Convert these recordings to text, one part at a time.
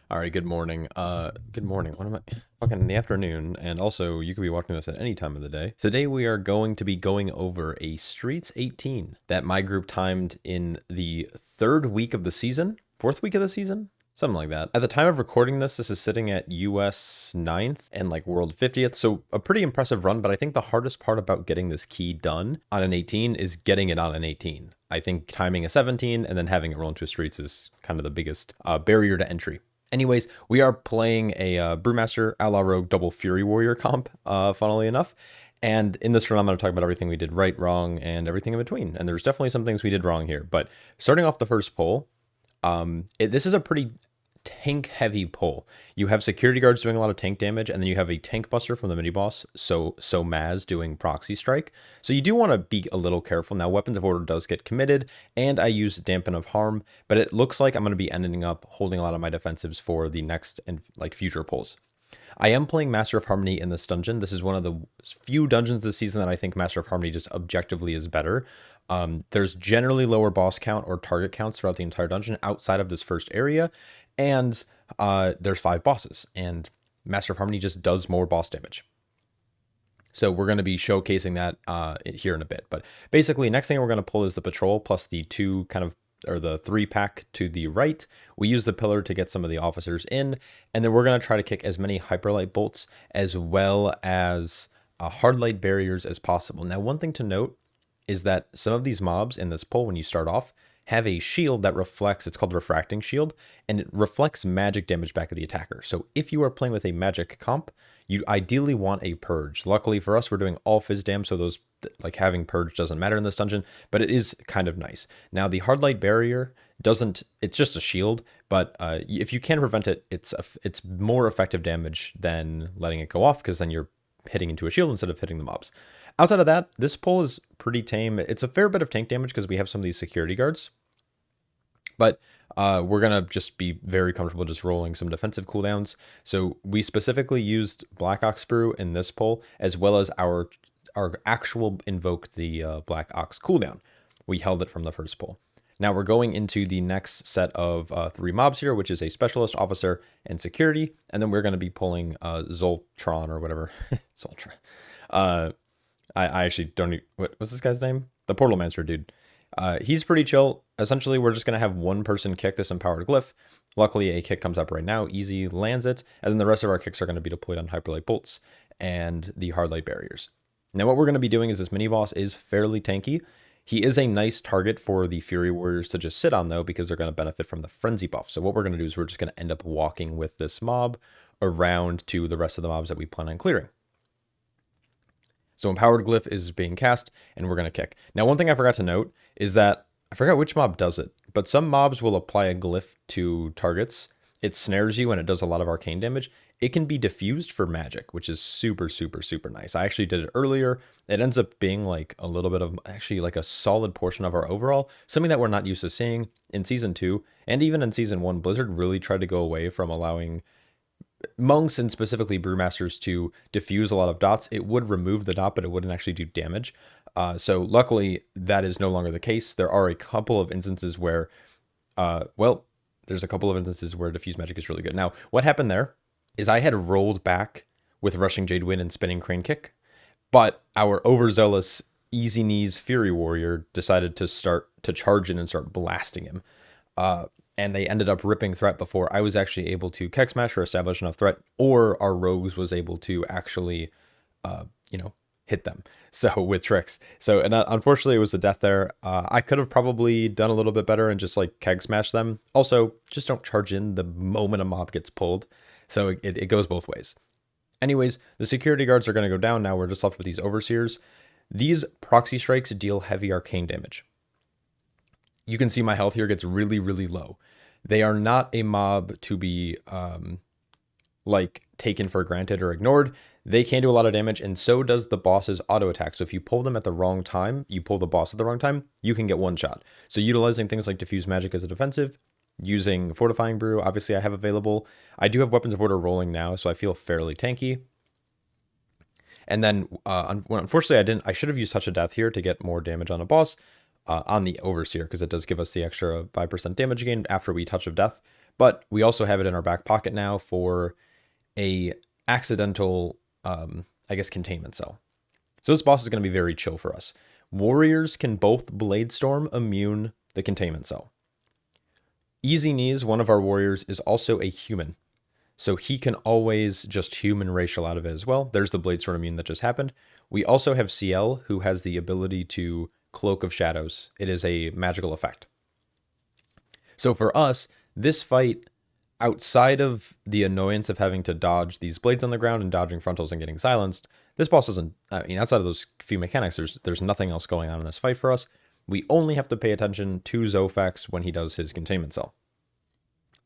All right, good morning. Good morning. What am I? Fucking in the afternoon, and also you could be watching this at any time of the day. Today we are going to be going over a Streets 18 that my group timed in the third week of the season, fourth week of the season, something like that. At the time of recording this is sitting at US 9th and like World 50th, so a pretty impressive run. But I think the hardest part about getting this key done on an 18 is getting it on an 18. I think timing a 17 and then having it roll into a Streets is kind of the biggest barrier to entry. Anyways, we are playing a Brewmaster Outlaw Rogue Double Fury Warrior comp, funnily enough. And in this run, I'm going to talk about everything we did right, wrong, and everything in between. And there's definitely some things we did wrong here. But starting off the first poll, this is a pretty tank-heavy pull. You have security guards doing a lot of tank damage, and then you have a tank buster from the mini-boss, so Maz doing proxy strike. So you do want to be a little careful. Now, Weapons of Order does get committed, and I use Dampen of Harm, but it looks like I'm going to be ending up holding a lot of my defensives for the next and like future pulls. I am playing Master of Harmony in this dungeon. This is one of the few dungeons this season that I think Master of Harmony just objectively is better. There's generally lower boss count or target counts throughout the entire dungeon outside of this first area, and there's 5 bosses, and Master of Harmony just does more boss damage. So we're going to be showcasing that here in a bit. But basically, next thing we're going to pull is the patrol plus the 3-pack to the right. We use the pillar to get some of the officers in, and then we're going to try to kick as many hyperlight bolts as well as hard light barriers as possible. Now, one thing to note is that some of these mobs in this pull, when you start off, have a shield that reflects, it's called refracting shield, and it reflects magic damage back at the attacker. So if you are playing with a magic comp, you ideally want a purge. Luckily for us, we're doing all fizz dam, so those like having purge doesn't matter in this dungeon, but it is kind of nice. Now the hard light barrier doesn't, it's just a shield, but if you can prevent it, it's more effective damage than letting it go off, because then you're hitting into a shield instead of hitting the mobs. Outside of that, this pull is pretty tame. It's a fair bit of tank damage because we have some of these security guards, but we're going to just be very comfortable just rolling some defensive cooldowns. So we specifically used Black Ox Brew in this pull, as well as our actual invoke the Black Ox cooldown. We held it from the first pull. Now we're going into the next set of 3 mobs here, which is a specialist, officer, and security. And then we're going to be pulling Zoltron or whatever. Zoltron. I actually don't know. What's this guy's name? The Portal Mancer dude. He's pretty chill. Essentially, we're just going to have one person kick this empowered glyph. Luckily, a kick comes up right now. Easy lands it. And then the rest of our kicks are going to be deployed on hyperlight bolts and the hard light barriers. Now, what we're going to be doing is this mini boss is fairly tanky. He is a nice target for the Fury Warriors to just sit on, though, because they're going to benefit from the Frenzy buff. So what we're going to do is we're just going to end up walking with this mob around to the rest of the mobs that we plan on clearing. So Empowered Glyph is being cast, and we're going to kick. Now, one thing I forgot to note is that, I forgot which mob does it, but some mobs will apply a glyph to targets. It snares you, and it does a lot of arcane damage. It can be diffused for magic, which is super, super, super nice. I actually did it earlier. It ends up being like a little bit of, actually like a solid portion of our overall, something that we're not used to seeing in Season 2, and even in Season 1, Blizzard really tried to go away from allowing monks and specifically brewmasters to diffuse a lot of dots. It would remove the dot, but it wouldn't actually do damage. So luckily, that is no longer the case. There are a couple of instances where, there's a couple of instances where diffuse magic is really good. Now, what happened there is I had rolled back with Rushing Jade Wind and Spinning Crane Kick, but our overzealous Easy Knees Fury Warrior decided to start to charge in and start blasting him. And they ended up ripping threat before I was actually able to Keg Smash or establish enough threat, or our rogues was able to actually, hit them. So with tricks. So, and unfortunately it was a death there. I could have probably done a little bit better and just like Keg Smash them. Also, just don't charge in the moment a mob gets pulled. So it goes both ways. Anyways, the security guards are going to go down. Now we're just left with these overseers. These proxy strikes deal heavy arcane damage. You can see my health here gets really, really low. They are not a mob to be taken for granted or ignored. They can do a lot of damage, and so does the boss's auto attack. So if you pull them at the wrong time, you pull the boss at the wrong time, you can get one shot. So utilizing things like Diffuse Magic as a defensive, using Fortifying Brew, obviously I have available. I do have Weapons of Order rolling now, so I feel fairly tanky. And then, unfortunately, I should have used Touch of Death here to get more damage on a boss. On the Overseer, because it does give us the extra 5% damage gain after we Touch of Death. But we also have it in our back pocket now for a accidental, I guess, containment cell. So this boss is going to be very chill for us. Warriors can both Bladestorm immune the containment cell. Easy Knees, one of our warriors, is also a human. So he can always just human racial out of it as well. There's the Bladestorm immune that just happened. We also have CL, who has the ability to Cloak of Shadows. It is a magical effect. So for us, this fight, outside of the annoyance of having to dodge these blades on the ground and dodging frontals and getting silenced, this boss doesn't, I mean, outside of those few mechanics, there's nothing else going on in this fight for us. We only have to pay attention to Zo'phex when he does his containment cell.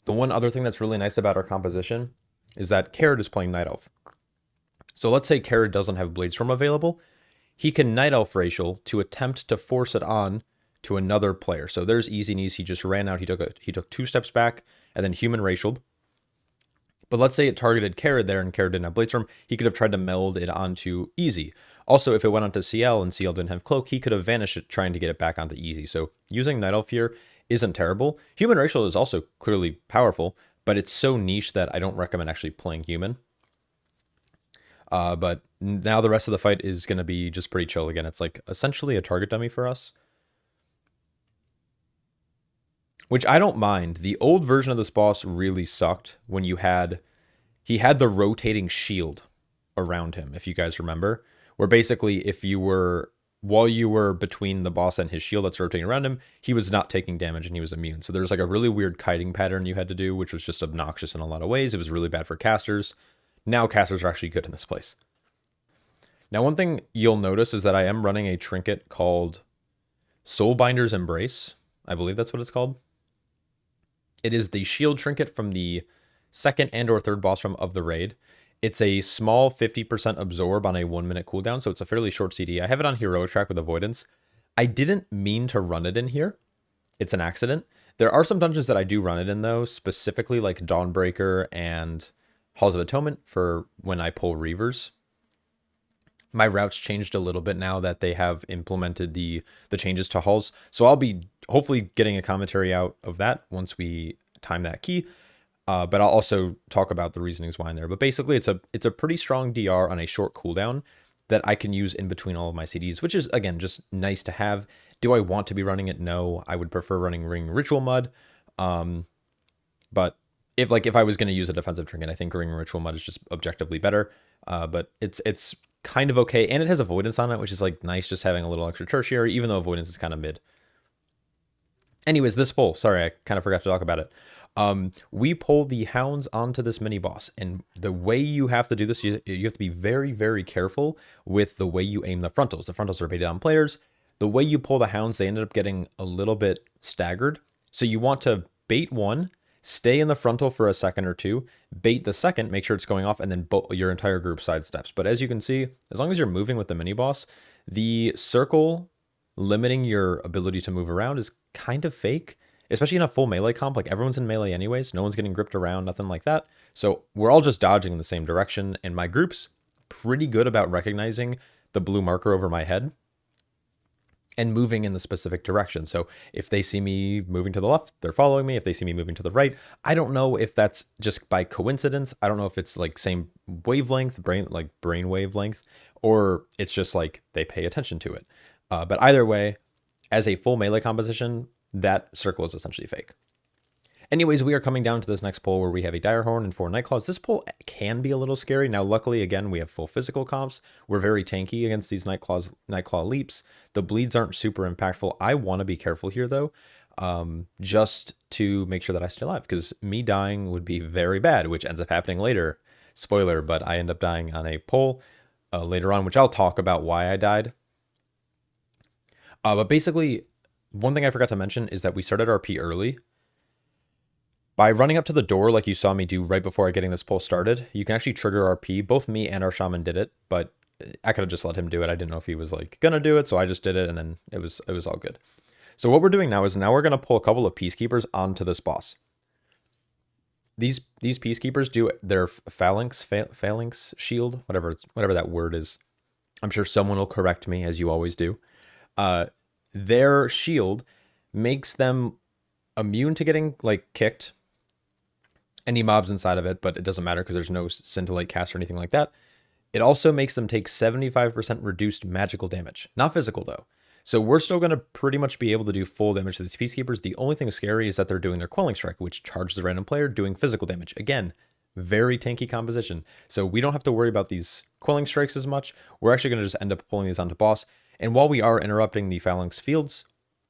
The one other thing that's really nice about our composition is that Carrot is playing Night Elf. So let's say Carrot doesn't have Bladestorm available. He can Night Elf racial to attempt to force it on to another player. So there's Easy Knees. He just ran out. He took 2 steps back and then human racialed. But let's say it targeted Carrot there and Carrot didn't have Bladestorm. He could have tried to meld it onto Easy. Also, if it went onto CL and CL didn't have Cloak, he could have vanished it trying to get it back onto Easy. So using Night Elf here isn't terrible. Human racial is also clearly powerful, but it's so niche that I don't recommend actually playing human. But now the rest of the fight is going to be just pretty chill again. It's like essentially a target dummy for us, which I don't mind. The old version of this boss really sucked when he had the rotating shield around him, if you guys remember, where basically if you were, while you were between the boss and his shield that's rotating around him, he was not taking damage and he was immune. So there's like a really weird kiting pattern you had to do, which was just obnoxious in a lot of ways. It was really bad for casters. Now casters are actually good in this place. Now, one thing you'll notice is that I am running a trinket called Soulbinder's Embrace. I believe that's what it's called. It is the shield trinket from the second and or third boss of the raid. It's a small 50% absorb on a 1-minute cooldown, so it's a fairly short CD. I have it on Heroic Track with Avoidance. I didn't mean to run it in here. It's an accident. There are some dungeons that I do run it in, though, specifically like Dawnbreaker and Halls of Atonement for when I pull Reavers. My routes changed a little bit now that they have implemented the changes to Halls, so I'll be hopefully getting a commentary out of that once we time that key. But I'll also talk about the reasonings why in there. But basically, it's a pretty strong DR on a short cooldown that I can use in between all of my CDs, which is, again, just nice to have. Do I want to be running it? No. I would prefer running Ring Ritual Mud. But if I was going to use a defensive trinket, I think Ring Ritual Mud is just objectively better. But it's kind of okay. And it has Avoidance on it, which is like nice, just having a little extra tertiary, even though Avoidance is kind of mid. Anyways, this pull, sorry, I kind of forgot to talk about it. We pull the hounds onto this mini boss, and the way you have to do this, you have to be very, very careful with the way you aim the frontals. The frontals are baited on players. The way you pull the hounds, they ended up getting a little bit staggered. So you want to bait one, stay in the frontal for a second or two, bait the second, make sure it's going off, and then your entire group sidesteps. But as you can see, as long as you're moving with the mini boss, the circle limiting your ability to move around is kind of fake. Especially in a full melee comp, like everyone's in melee anyways, no one's getting gripped around, nothing like that. So we're all just dodging in the same direction, and my group's pretty good about recognizing the blue marker over my head and moving in the specific direction. So if they see me moving to the left, they're following me. If they see me moving to the right, I don't know if that's just by coincidence. I don't know if it's like same wavelength, brain wavelength, or it's just like they pay attention to it. But either way, as a full melee composition, that circle is essentially fake. Anyways, we are coming down to this next pull where we have a Direhorn and 4 Nightclaws. This pull can be a little scary. Now, luckily, again, we have full physical comps. We're very tanky against these Nightclaw leaps. The bleeds aren't super impactful. I want to be careful here, though, just to make sure that I stay alive, because me dying would be very bad, which ends up happening later. Spoiler, but I end up dying on a pull later on, which I'll talk about why I died. But basically, one thing I forgot to mention is that we started RP early. By running up to the door like you saw me do right before getting this pull started, you can actually trigger RP. Both me and our shaman did it, but I could have just let him do it. I didn't know if he was like gonna do it, so I just did it, and then it was all good. So what we're doing now is we're gonna pull a couple of Peacekeepers onto this boss. These Peacekeepers do their phalanx shield, whatever that word is. I'm sure someone will correct me, as you always do. Their shield makes them immune to getting like kicked any mobs inside of it, but it doesn't matter because there's no scintillate cast or anything like that. It also makes them take 75% reduced magical damage. Not physical, though. So we're still going to pretty much be able to do full damage to these Peacekeepers. The only thing scary is that they're doing their Quelling Strike, which charges the random player, doing physical damage. Again, very tanky composition. So we don't have to worry about these Quelling Strikes as much. We're actually going to just end up pulling these onto boss. And while we are interrupting the Phalanx fields,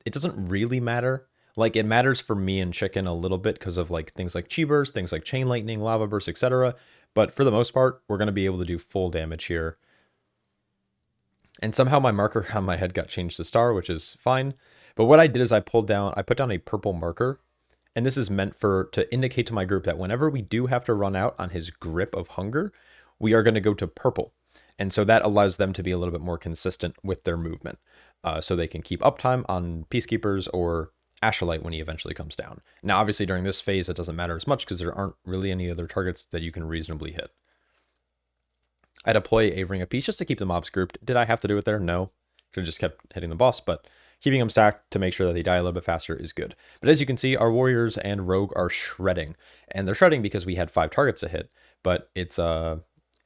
it doesn't really matter. Like, it matters for me and Chicken a little bit because of like things like Chi Burst, things like Chain Lightning, Lava Burst, etc. But for the most part, we're going to be able to do full damage here. And somehow my marker on my head got changed to star, which is fine. But what I did is I put down a purple marker. And this is meant to indicate to my group that whenever we do have to run out on his grip of hunger, we are going to go to purple. And so that allows them to be a little bit more consistent with their movement. So they can keep uptime on Peacekeepers or Ashlight when he eventually comes down. Now, obviously, during this phase, it doesn't matter as much because there aren't really any other targets that you can reasonably hit. I deploy a Ring of Peace just to keep the mobs grouped. Did I have to do it there? No. Could have just kept hitting the boss, but keeping them stacked to make sure that they die a little bit faster is good. But as you can see, our warriors and rogue are shredding. And they're shredding because we had 5 targets to hit, but it's a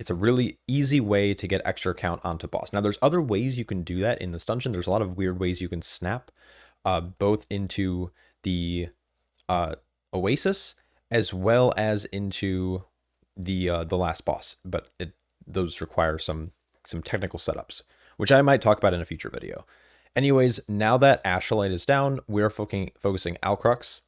really easy way to get extra count onto boss. Now, there's other ways you can do that in this dungeon. There's a lot of weird ways you can snap both into the Oasis as well as into the last boss, but those require some technical setups, which I might talk about in a future video. Anyways, now that Ashlight is down, we're focusing Alcrux.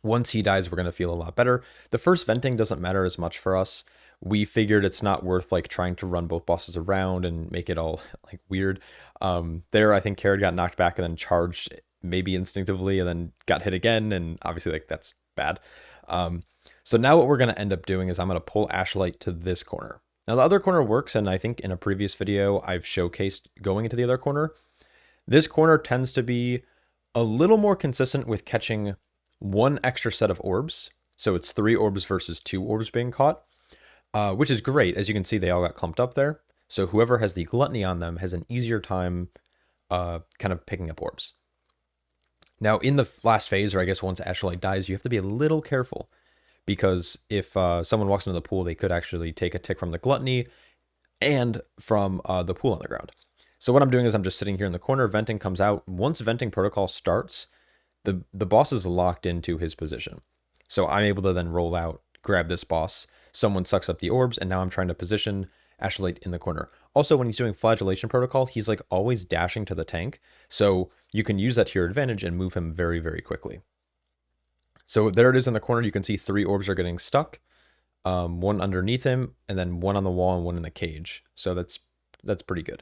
Once he dies, we're going to feel a lot better. The first venting doesn't matter as much for us. We figured it's not worth like trying to run both bosses around and make it all like weird. There, I think Carrot got knocked back and then charged maybe instinctively and then got hit again. And obviously like that's bad. So now what we're going to end up doing is I'm going to pull Ashlight to this corner. Now the other corner works. And I think in a previous video, I've showcased going into the other corner. This corner tends to be a little more consistent with catching 1 extra set of orbs. So it's 3 orbs versus 2 orbs being caught. Which is great. As you can see, they all got clumped up there. So whoever has the gluttony on them has an easier time kind of picking up orbs. Now, in the last phase, or I guess once Ashlight dies, you have to be a little careful. Because if someone walks into the pool, they could actually take a tick from the gluttony and from the pool on the ground. So what I'm doing is I'm just sitting here in the corner. Venting comes out. Once venting protocol starts, the boss is locked into his position. So I'm able to then roll out, grab this boss. Someone sucks up the orbs, and now I'm trying to position Ashlight in the corner. Also, when he's doing flagellation protocol, he's like always dashing to the tank. So you can use that to your advantage and move him very, very quickly. So there it is in the corner. You can see 3 orbs are getting stuck. 1 underneath him, and then 1 on the wall and 1 in the cage. So that's pretty good.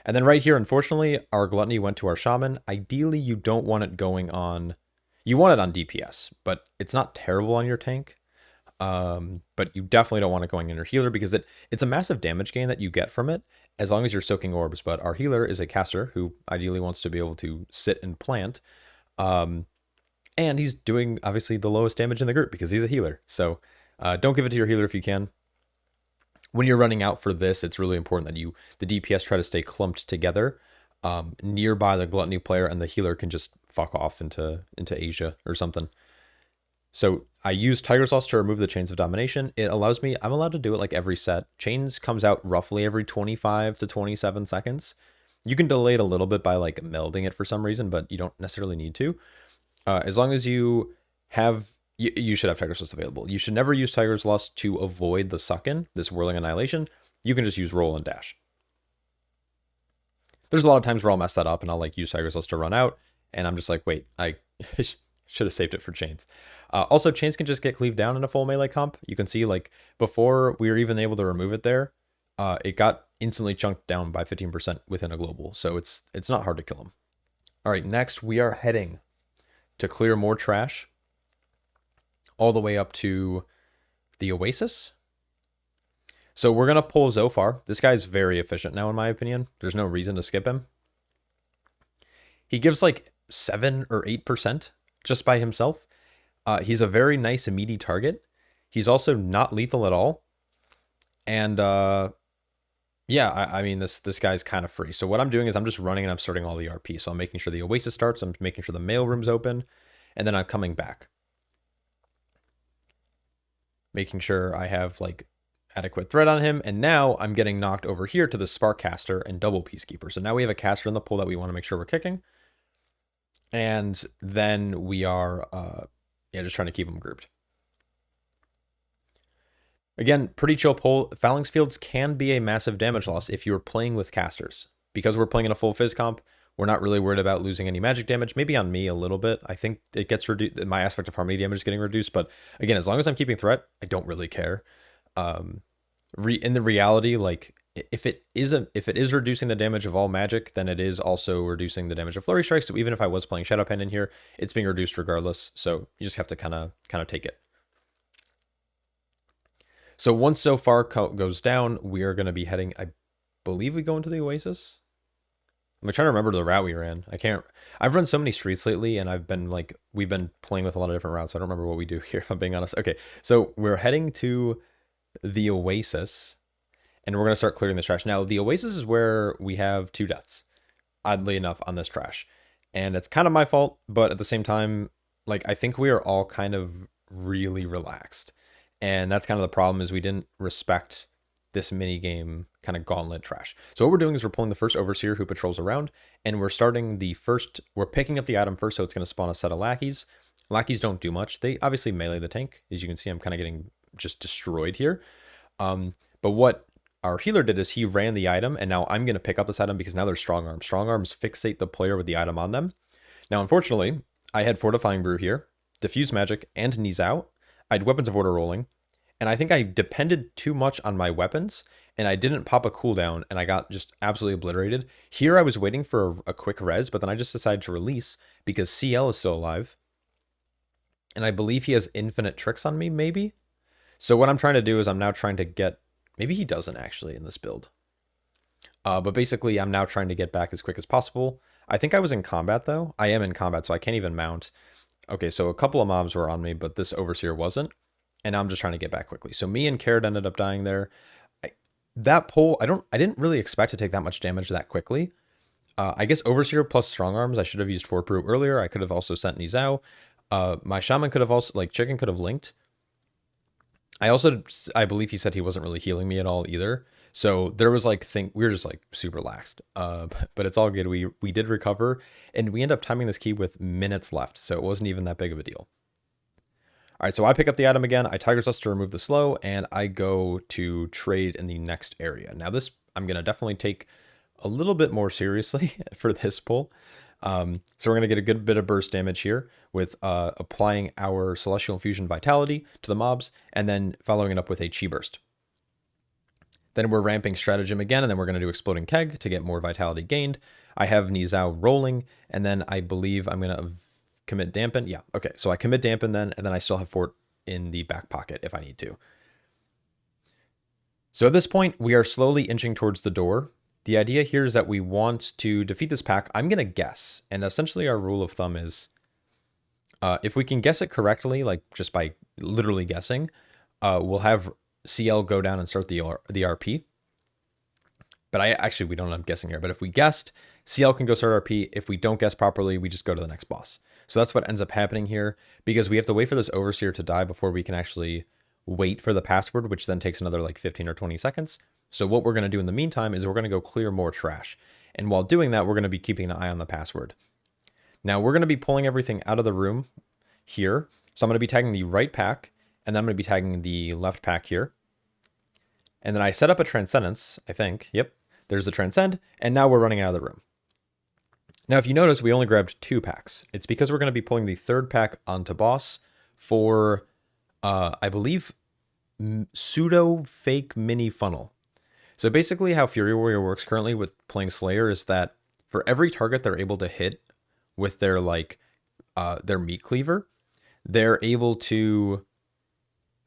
And then right here, unfortunately, our gluttony went to our shaman. Ideally, you don't want it going on... You want it on DPS, but it's not terrible on your tank. But you definitely don't want it going in your healer because it's a massive damage gain that you get from it as long as you're soaking orbs. But our healer is a caster who ideally wants to be able to sit and plant. And he's doing obviously the lowest damage in the group because he's a healer. So don't give it to your healer if you can. When you're running out for this, it's really important that the DPS try to stay clumped together nearby the gluttony player, and the healer can just fuck off into Asia or something. So I use Tiger Sauce to remove the Chains of Domination. It allows me, I'm allowed to do it like every set. Chains comes out roughly every 25 to 27 seconds. You can delay it a little bit by like melding it for some reason, but you don't necessarily need to. As long as you have, you should have Tiger Sauce available. You should never use Tiger's Loss to avoid the suck-in, this Whirling Annihilation. You can just use Roll and Dash. There's a lot of times where I'll mess that up and I'll like use Tiger's Loss to run out. And I'm just like, wait, I should have saved it for Chains. Also, Chains can just get cleaved down in a full melee comp. You can see like before we were even able to remove it there, it got instantly chunked down by 15% within a global. So it's not hard to kill him. All right, next we are heading to clear more trash all the way up to the Oasis. So we're going to pull Zophar. This guy's very efficient now, in my opinion. There's no reason to skip him. He gives like 7 or 8% just by himself. He's a very nice meaty target. He's also not lethal at all. And yeah, I mean, this guy's kind of free. So what I'm doing is I'm just running and I'm starting all the RP. So I'm making sure the Oasis starts. I'm making sure the Mailroom's open. And then I'm coming back. making sure I have like adequate threat on him. And now I'm getting knocked over here to the Spark Caster and double Peacekeeper. So now we have a caster in the pool that we want to make sure we're kicking. And then we are just trying to keep them grouped. Again, pretty chill pull. Phalanx Fields can be a massive damage loss if you're playing with casters. Because we're playing in a full Fizz comp, we're not really worried about losing any magic damage. Maybe on me a little bit. I think it gets reduced. My aspect of harmony damage is getting reduced. But again, as long as I'm keeping threat, I don't really care. In the reality, like if it is reducing the damage of all magic, then it is also reducing the damage of flurry strikes. So even if I was playing Shado-pan in here, it's being reduced regardless. So you just have to kind of take it. So once so far goes down, we are going to be heading, I believe we go into the Oasis. I'm trying to remember the route we ran. I've run so many streets lately, and we've been playing with a lot of different routes. So I don't remember what we do here, if I'm being honest. Okay, so we're heading to the Oasis, and we're going to start clearing this trash. Now, the Oasis is where we have 2 deaths, oddly enough, on this trash. And it's kind of my fault, but at the same time, like, I think we are all kind of really relaxed. And that's kind of the problem, is we didn't respect this mini game kind of gauntlet trash. So what we're doing is we're pulling the first Overseer who patrols around, and we're picking up the item first, so it's going to spawn a set of lackeys. Lackeys don't do much. They obviously melee the tank. As you can see, I'm kind of getting just destroyed here. But what our healer did is he ran the item, and now I'm going to pick up this item because now they're strong arms. Strong arms fixate the player with the item on them. Now, unfortunately, I had Fortifying Brew here, Diffuse Magic, and Knees Out. I had Weapons of Order rolling, and I think I depended too much on my weapons, and I didn't pop a cooldown, and I got just absolutely obliterated. Here I was waiting for a quick res, but then I just decided to release because CL is still alive. And I believe he has infinite tricks on me, maybe? So what I'm trying to do is I'm now trying to get... Maybe he doesn't actually in this build. But basically, I'm now trying to get back as quick as possible. I think I was in combat, though. I am in combat, so I can't even mount. Okay, so a couple of mobs were on me, but this Overseer wasn't. And now I'm just trying to get back quickly. So me and Carrot ended up dying there. That pull, I didn't really expect to take that much damage that quickly. I guess Overseer plus Strong Arms, I should have used Fort Brew earlier. I could have also sent Nizao. My Shaman could have also, like, Chicken could have linked. I believe he said he wasn't really healing me at all either. So there was like, we were just like super laxed. But it's all good. We did recover, and we end up timing this key with minutes left. So it wasn't even that big of a deal. All right, so I pick up the item again. I Tiger's Lust to remove the slow, and I go to trade in the next area. Now this, I'm going to definitely take a little bit more seriously for this pull. So we're going to get a good bit of burst damage here with applying our Celestial Infusion Vitality to the mobs, and then following it up with a Chi Burst. Then we're ramping Stratagem again, and then we're going to do Exploding Keg to get more Vitality gained. I have Nizao rolling, and then I believe I'm going to commit Dampen. Yeah, okay, so I commit Dampen then, and then I still have Fort in the back pocket if I need to. So at this point, we are slowly inching towards the door. The idea here is that we want to defeat this pack. I'm going to guess, and essentially our rule of thumb is if we can guess it correctly, like just by literally guessing, we'll have CL go down and start the RP. But we don't end up guessing here. But if we guessed, CL can go start RP. If we don't guess properly, we just go to the next boss. So that's what ends up happening here, because we have to wait for this Overseer to die before we can actually wait for the password, which then takes another like 15 or 20 seconds. So what we're going to do in the meantime is we're going to go clear more trash. And while doing that, we're going to be keeping an eye on the password. Now we're going to be pulling everything out of the room here. So I'm going to be tagging the right pack, and then I'm going to be tagging the left pack here. And then I set up a Transcendence, I think. Yep, there's the Transcend. And now we're running out of the room. Now, if you notice, we only grabbed 2 packs. It's because we're going to be pulling the 3rd pack onto boss for, I believe, pseudo fake mini funnel. So basically how Fury Warrior works currently with playing Slayer is that for every target they're able to hit with their their meat cleaver, they're able to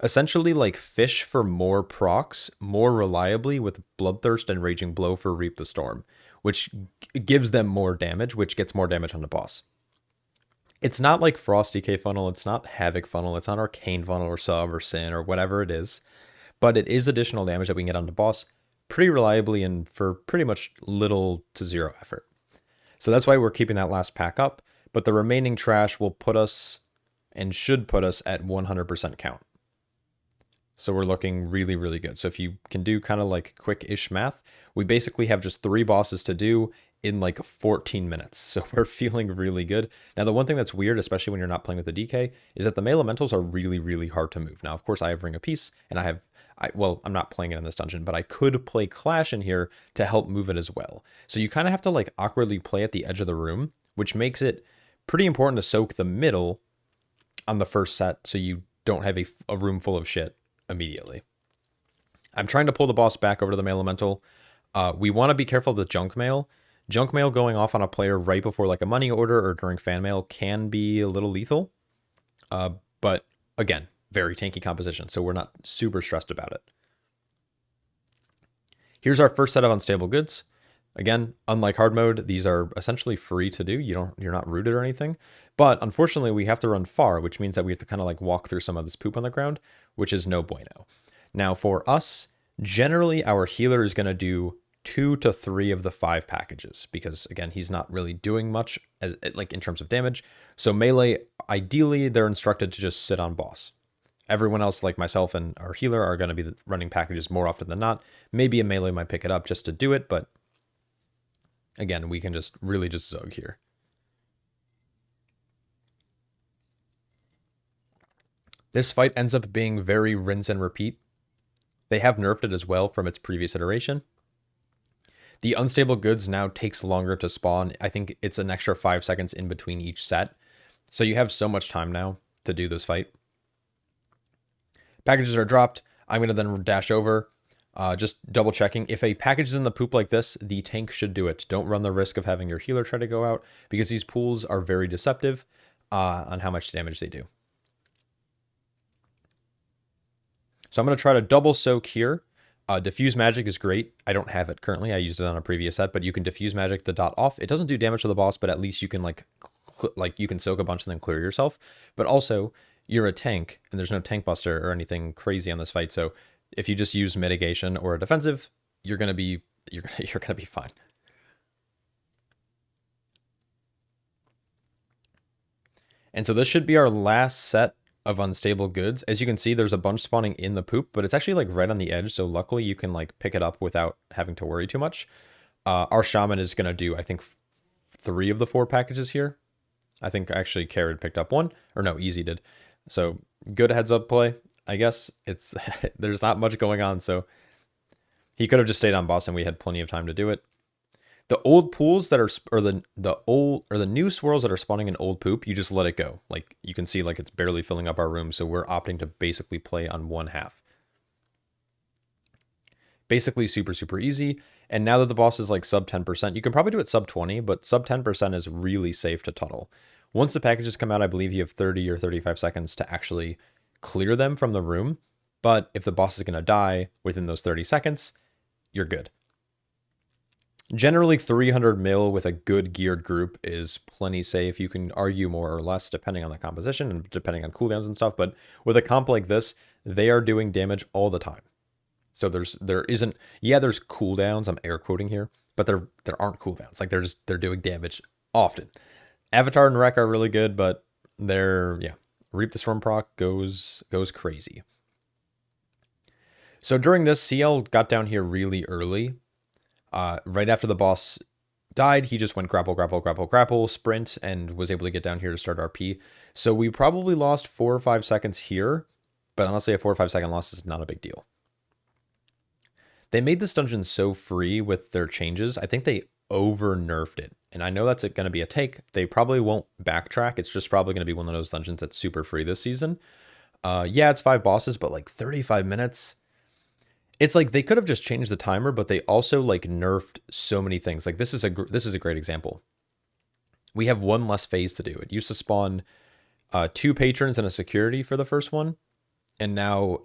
essentially like fish for more procs more reliably with Bloodthirst and Raging Blow for Reap the Storm, which gives them more damage, which gets more damage on the boss. It's not like Frost DK funnel, it's not Havoc funnel, it's not Arcane funnel or Sub or Sin or whatever it is, but it is additional damage that we can get on the boss pretty reliably and for pretty much little to zero effort. So that's why we're keeping that last pack up, but the remaining trash will put us and should put us at 100% count. So we're looking really, really good. So if you can do kind of like quick-ish math, we basically have just 3 bosses to do in like 14 minutes. So we're feeling really good. Now, the one thing that's weird, especially when you're not playing with the DK, is that the male elementals are really, really hard to move. Now, of course, I have Ring of Peace, and well, I'm not playing it in this dungeon, but I could play Clash in here to help move it as well. So you kind of have to like awkwardly play at the edge of the room, which makes it pretty important to soak the middle on the first set so you don't have a room full of shit immediately. I'm trying to pull the boss back over to the male elemental. We want to be careful of the junk mail. Junk mail going off on a player right before like a money order or during fan mail can be a little lethal. But again, very tanky composition, so we're not super stressed about it. Here's our first set of unstable goods. Again, unlike hard mode, these are essentially free to do. You're not rooted or anything. But unfortunately, we have to run far, which means that we have to kind of like walk through some of this poop on the ground, which is no bueno. Now for us, generally our healer is going to do 2 to 3 of the 5 packages because again, he's not really doing much as like in terms of damage. So melee, ideally, they're instructed to just sit on boss. Everyone else, like myself and our healer, are going to be running packages more often than not. Maybe a melee might pick it up just to do it, but again, we can just really just zug here. This fight ends up being very rinse and repeat. They have nerfed it as well from its previous iteration. The unstable goods now takes longer to spawn. I think it's an extra 5 seconds in between each set. So you have so much time now to do this fight. Packages are dropped. I'm going to then dash over. Just double checking. If a package is in the poop like this, the tank should do it. Don't run the risk of having your healer try to go out because these pools are very deceptive on how much damage they do. So I'm going to try to double soak here. Diffuse magic is great. I don't have it currently. I used it on a previous set, but you can diffuse magic the dot off. It doesn't do damage to the boss, but at least you can like you can soak a bunch and then clear yourself. But also you're a tank and there's no tank buster or anything crazy on this fight. So if you just use mitigation or a defensive, you're going to be fine. And so this should be our last set of unstable goods. As you can see, there's a bunch spawning in the poop, but it's actually like right on the edge. So luckily you can like pick it up without having to worry too much. Our shaman is going to do, I think, 3 of the 4 packages here. I think actually Carrot picked up 1, or no, Easy did. So good heads up play. I guess it's there's not much going on. So he could have just stayed on boss and we had plenty of time to do it. The old pools that are, or the new swirls that are spawning in old poop, you just let it go. Like you can see, like it's barely filling up our room. So we're opting to basically play on 1/2. Basically super, super easy. And now that the boss is like sub 10%, you can probably do it sub 20, but sub 10% is really safe to tunnel. Once the packages come out, I believe you have 30 or 35 seconds to actually clear them from the room. But if the boss is going to die within those 30 seconds, you're good. Generally 300 mil with a good geared group is plenty safe. You can argue more or less depending on the composition and depending on cooldowns and stuff. But with a comp like this, they are doing damage all the time. So there's cooldowns, I'm air quoting here, but there aren't cooldowns. Like they're doing damage often. Avatar and Wreck are really good, but Reap the Storm proc goes crazy. So during this, CL got down here really early. Right after the boss died, he just went grapple, grapple, grapple, grapple, sprint, and was able to get down here to start RP. So we probably lost 4 or 5 seconds here, but honestly, a 4 or 5 second loss is not a big deal. They made this dungeon so free with their changes. I think they over-nerfed it. And I know that's going to be a take. They probably won't backtrack. It's just probably going to be one of those dungeons that's super free this season. Yeah, it's 5 bosses, but like 35 minutes. It's like they could have just changed the timer, but they also like nerfed so many things. Like this is a great example. We have 1 less phase to do. It used to spawn 2 patrons and a security for the first one. And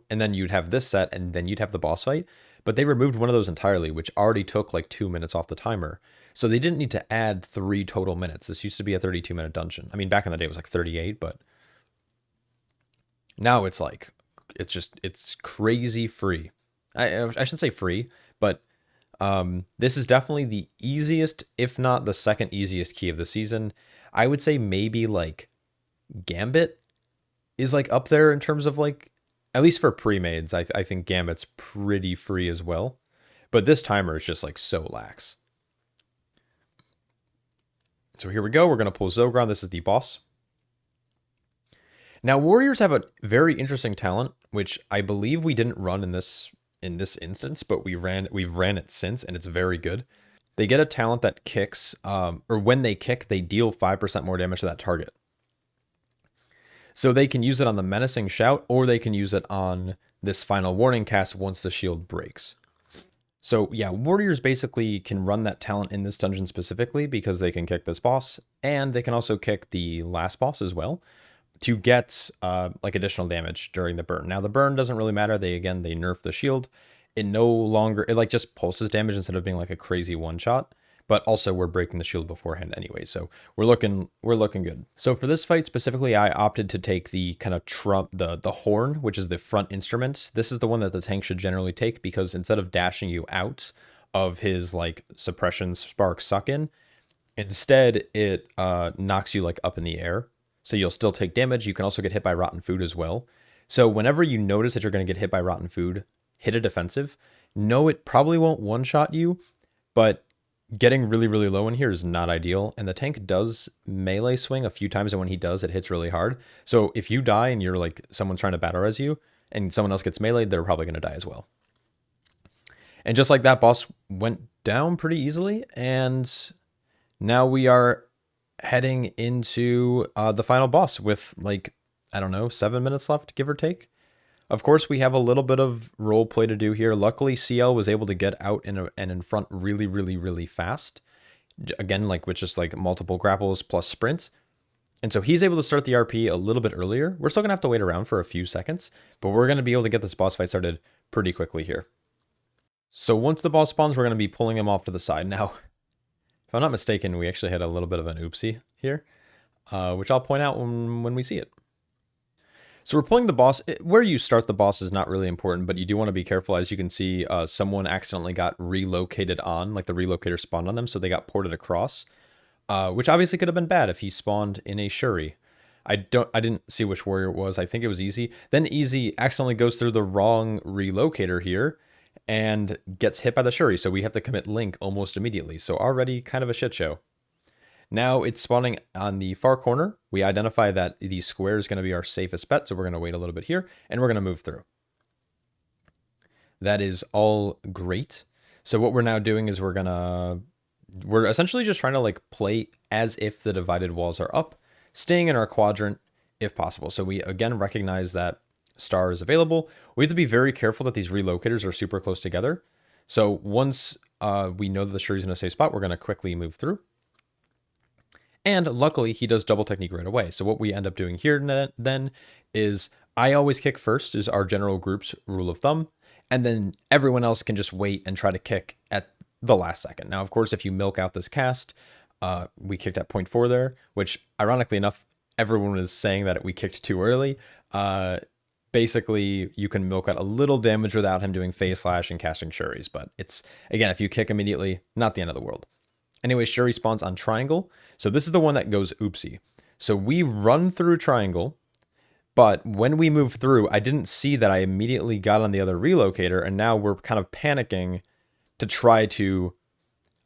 then you'd have this set and then you'd have the boss fight. But they removed one of those entirely, which already took like 2 minutes off the timer. So they didn't need to add 3 total minutes. This used to be a 32-minute dungeon. I mean, back in the day it was like 38, but now it's like, it's crazy free. I shouldn't say free, but this is definitely the easiest, if not the second easiest key of the season. I would say maybe like Gambit is like up there in terms of like At least for pre-mades, I think Gambit's pretty free as well. But this timer is just like so lax. So here we go. We're going to pull Zogron. This is the boss. Now, Warriors have a very interesting talent, which I believe we didn't run in this instance, but we've ran it since, and it's very good. They get a talent that kicks, or when they kick, they deal 5% more damage to that target. So they can use it on the Menacing Shout, or they can use it on this Final Warning cast once the shield breaks. So yeah, Warriors basically can run that talent in this dungeon specifically because they can kick this boss, and they can also kick the last boss as well to get like additional damage during the burn. Now the burn doesn't really matter. They nerf the shield. It like just pulses damage instead of being like a crazy one shot. But also we're breaking the shield beforehand anyway, so we're looking good. So for this fight specifically, I opted to take the kind of trump, the horn, which is the front instrument. This is the one that the tank should generally take because instead of dashing you out of his like suppression spark suck in, instead it knocks you like up in the air. So you'll still take damage. You can also get hit by rotten food as well. So whenever you notice that you're going to get hit by rotten food, hit a defensive. No, it probably won't one-shot you, but getting really, really low in here is not ideal. And the tank does melee swing a few times, and when he does, it hits really hard. So if you die and you're like someone's trying to battle res you, and someone else gets meleeed, they're probably going to die as well. And just like that, boss went down pretty easily, and now we are heading into the final boss with like, I don't know, 7 minutes left, give or take. Of course, we have a little bit of role play to do here. Luckily, CL was able to get out and in front really, really, really fast. Again, like with just like multiple grapples plus sprints. And so he's able to start the RP a little bit earlier. We're still going to have to wait around for a few seconds, but we're going to be able to get this boss fight started pretty quickly here. So once the boss spawns, we're going to be pulling him off to the side. Now, if I'm not mistaken, we actually had a little bit of an oopsie here, which I'll point out when we see it. So we're pulling the boss. Where you start the boss is not really important, but you do want to be careful. As you can see, someone accidentally got relocated on, like the relocator spawned on them, so they got ported across, which obviously could have been bad if he spawned in a Shuri. I didn't see which warrior it was. I think it was Easy. Then Easy accidentally goes through the wrong relocator here and gets hit by the Shuri, so we have to commit Link almost immediately. So already kind of a shit show. Now it's spawning on the far corner. We identify that the square is going to be our safest bet, so we're going to wait a little bit here, and we're going to move through. That is all great. So what we're now doing is we're essentially just trying to like play as if the divided walls are up, staying in our quadrant if possible. So we again recognize that star is available. We have to be very careful that these relocators are super close together. So once we know that the Shuri's in a safe spot, we're going to quickly move through. And luckily, he does double technique right away. So what we end up doing here then is I always kick first is our general group's rule of thumb. And then everyone else can just wait and try to kick at the last second. Now, of course, if you milk out this cast, we kicked at 0.4 there, which ironically enough, everyone was saying that we kicked too early. Basically, you can milk out a little damage without him doing phase slash and casting Shuris. But it's, again, if you kick immediately, not the end of the world. Anyway, Shuri spawns on triangle. So this is the one that goes oopsie. So we run through triangle, but when we move through, I didn't see that I immediately got on the other relocator, and now we're kind of panicking to try to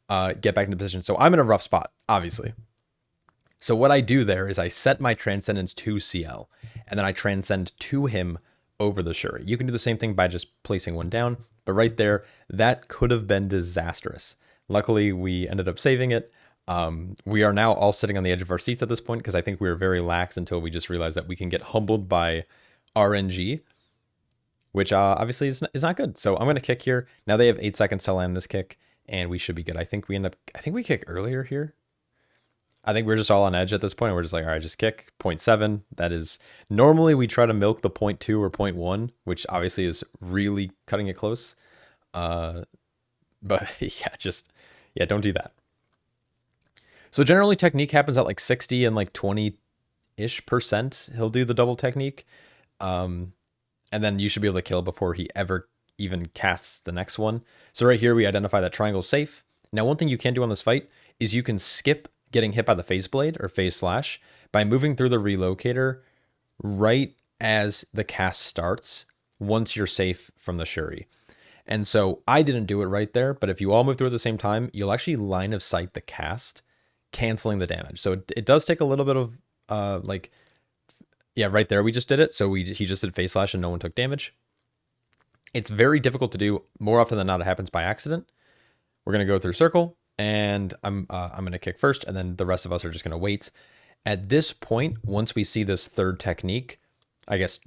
get back into position. So I'm in a rough spot, obviously. So what I do there is I set my Transcendence to CL, and then I transcend to him over the Shuri. You can do the same thing by just placing one down, but right there, that could have been disastrous. Luckily, we ended up saving it. We are now all sitting on the edge of our seats at this point because I think we were very lax until we just realized that we can get humbled by RNG, which obviously is not good. So I'm going to kick here. Now they have 8 seconds to land this kick, and we should be good. I think we kick earlier here. I think we're just all on edge at this point. We're just like, all right, just kick 0.7. That is, normally we try to milk the 0.2 or 0.1, which obviously is really cutting it close. But yeah, don't do that. So generally technique happens at like 60 and like 20-ish%. He'll do the double technique. And then you should be able to kill before he ever even casts the next one. So right here, we identify that triangle's safe. Now, one thing you can do on this fight is you can skip getting hit by the phase blade or phase slash by moving through the relocator right as the cast starts. once you're safe from the Shuri. And so I didn't do it right there, but if you all move through at the same time, you'll actually line of sight the cast, canceling the damage. So it does take a little bit of yeah, right there we just did it. So he just did Phase Slash and no one took damage. It's very difficult to do. More often than not, it happens by accident. We're gonna go through circle, and I'm gonna kick first, and then the rest of us are just gonna wait. At this point, once we see this third technique, I guess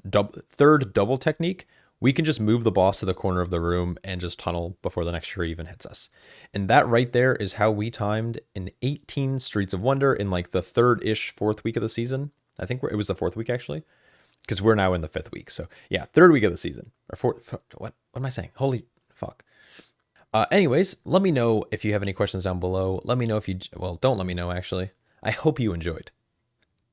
third double technique, we can just move the boss to the corner of the room and just tunnel before the next Shuri even hits us. And that right there is how we timed in 18 Streets of Wonder in like the third-ish, fourth week of the season. I think it was the fourth week actually, because we're now in the fifth week. So yeah, third week of the season. Or fourth, what am I saying? Holy fuck. Anyways, let me know if you have any questions down below. Let me know if you, well, don't let me know actually. I hope you enjoyed.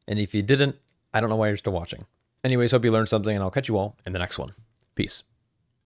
And if you didn't, I don't know why you're still watching. Anyways, hope you learned something, and I'll catch you all in the next one. Peace.